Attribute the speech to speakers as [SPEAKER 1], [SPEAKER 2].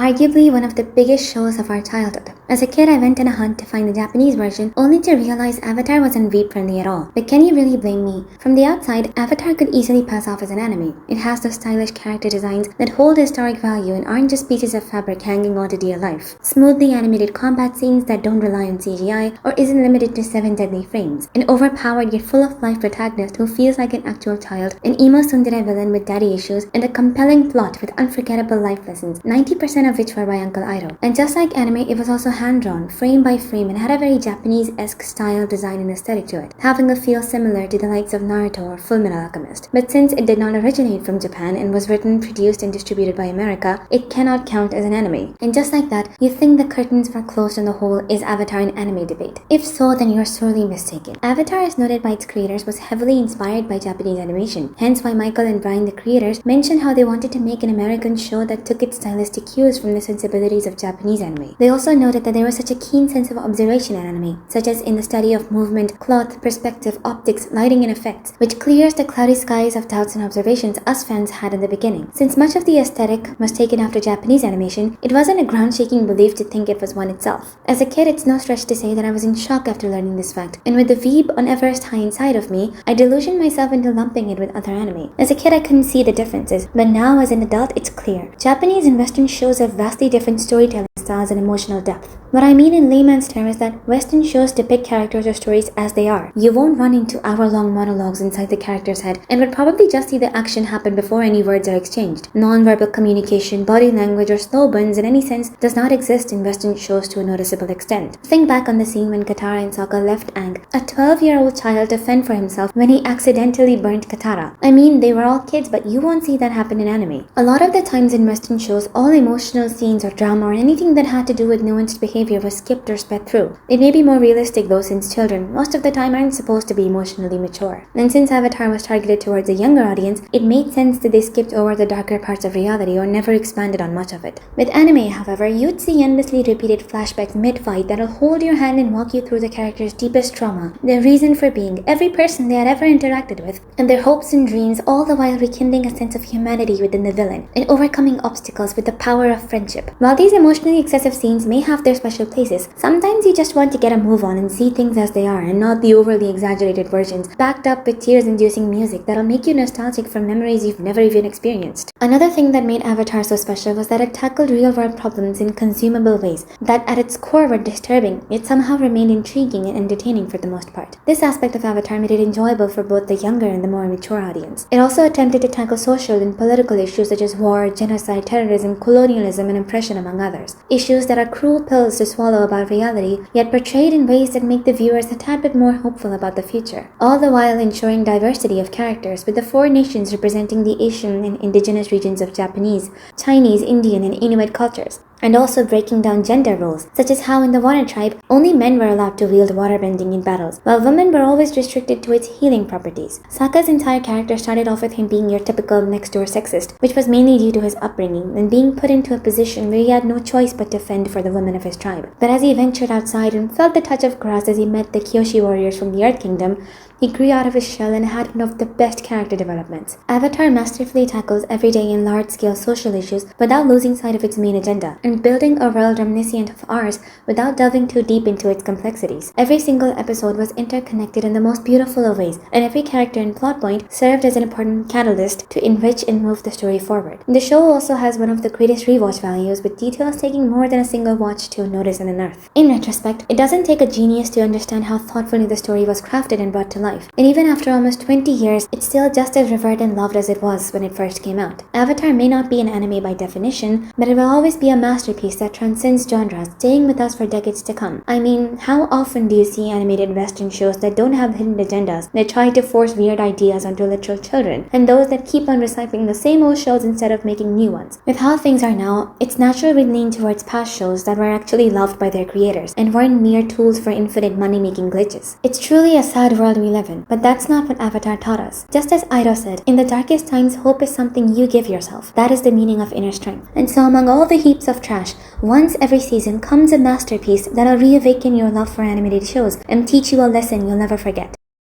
[SPEAKER 1] arguably one of the biggest shows of our childhood. As a kid, I went on a hunt to find the Japanese version, only to realize Avatar wasn't vape-friendly at all. But can you really blame me? From the outside, Avatar could easily pass off as an anime. It has those stylish character designs that hold historic value and aren't just pieces of fabric hanging on to dear life. Smoothly animated combat scenes that don't rely on CGI or isn't limited to 7 deadly frames. An overpowered yet full of life protagonist who feels like an actual child, an emo tsundere villain with daddy issues, and a compelling plot with unforgettable life lessons, 90% of which were by Uncle Iroh. And just like anime, it was also hand-drawn, frame by frame, and had a very Japanese-esque style, design, and aesthetic to it, having a feel similar to the likes of Naruto or Fullmetal Alchemist. But since it did not originate from Japan and was written, produced, and distributed by America, it cannot count as an anime. And just like that, you think the curtains were closed on the whole is Avatar an anime debate. If so, then you're sorely mistaken. Avatar, as noted by its creators, was heavily inspired by Japanese animation, hence why Michael and Brian, the creators, mentioned how they wanted to make an American show that took its stylistic cues from the sensibilities of Japanese anime. They also noted that there was such a keen sense of observation in anime, such as in the study of movement, cloth, perspective, optics, lighting, and effects, which clears the cloudy skies of doubts and observations us fans had in the beginning. Since much of the aesthetic was taken after Japanese animation, it wasn't a ground-shaking belief to think it was one itself. As a kid, it's no stretch to say that I was in shock after learning this fact, and with the weeb on Everest high inside of me, I delusioned myself into lumping it with other anime. As a kid, I couldn't see the differences, but now as an adult, it's clear. Japanese and Western shows have vastly different storytelling styles and emotional depth. What I mean in layman's terms is that Western shows depict characters or stories as they are. You won't run into hour-long monologues inside the character's head and would probably just see the action happen before any words are exchanged. Non-verbal communication, body language, or slow burns in any sense does not exist in Western shows to a noticeable extent. Think back on the scene when Katara and Sokka left Aang, a 12-year-old child, to fend for himself when he accidentally burnt Katara. I mean, they were all kids, but you won't see that happen in anime. A lot of the times in Western shows, all emotional scenes or drama or anything that had to do with nuanced behavior was skipped or sped through. It may be more realistic though, since children most of the time aren't supposed to be emotionally mature. And since Avatar was targeted towards a younger audience, it made sense that they skipped over the darker parts of reality or never expanded on much of it. With anime, however, you'd see endlessly repeated flashbacks mid-fight that'll hold your hand and walk you through the character's deepest trauma, their reason for being, every person they had ever interacted with, and their hopes and dreams, all the while rekindling a sense of humanity within the villain, and overcoming obstacles with the power of friendship. While these emotionally excessive scenes may have their special places, sometimes you just want to get a move on and see things as they are and not the overly exaggerated versions backed up with tears-inducing music that'll make you nostalgic for memories you've never even experienced. Another thing that made Avatar so special was that it tackled real-world problems in consumable ways that at its core were disturbing, yet somehow remained intriguing and entertaining for the most part. This aspect of Avatar made it enjoyable for both the younger and the more mature audience. It also attempted to tackle social and political issues such as war, genocide, terrorism, colonialism, and oppression, among others. Issues that are cruel pills to swallow about reality, yet portrayed in ways that make the viewers a tad bit more hopeful about the future, all the while ensuring diversity of characters, with the 4 nations representing the Asian and indigenous regions of Japanese, Chinese, Indian, and Inuit cultures, and also breaking down gender roles, such as how in the Water Tribe, only men were allowed to wield waterbending in battles, while women were always restricted to its healing properties. Sokka's entire character started off with him being your typical next-door sexist, which was mainly due to his upbringing, and being put into a position where he had no choice but to fend for the women of his tribe. But as he ventured outside and felt the touch of grass as he met the Kyoshi warriors from the Earth Kingdom, he grew out of his shell and had one of the best character developments. Avatar masterfully tackles everyday and large-scale social issues without losing sight of its main agenda, and building a world reminiscent of ours without delving too deep into its complexities. Every single episode was interconnected in the most beautiful of ways, and every character and plot point served as an important catalyst to enrich and move the story forward. The show also has one of the greatest rewatch values, with details taking more than a single watch to notice and unearth. In retrospect, it doesn't take a genius to understand how thoughtfully the story was crafted and brought to life. And even after almost 20 years, it's still just as revered and loved as it was when it first came out. Avatar may not be an anime by definition, but it will always be a masterpiece that transcends genres, staying with us for decades to come. I mean, how often do you see animated Western shows that don't have hidden agendas, that try to force weird ideas onto literal children, and those that keep on recycling the same old shows instead of making new ones? With how things are now, it's natural we lean towards past shows that were actually loved by their creators, and weren't mere tools for infinite money-making glitches. It's truly a sad world we live in, but that's not what Avatar taught us. Just as Iroh said, in the darkest times, hope is something you give yourself. That is the meaning of inner strength. And so among all the heaps of trash, once every season comes a masterpiece that'll reawaken your love for animated shows and teach you a lesson you'll never forget.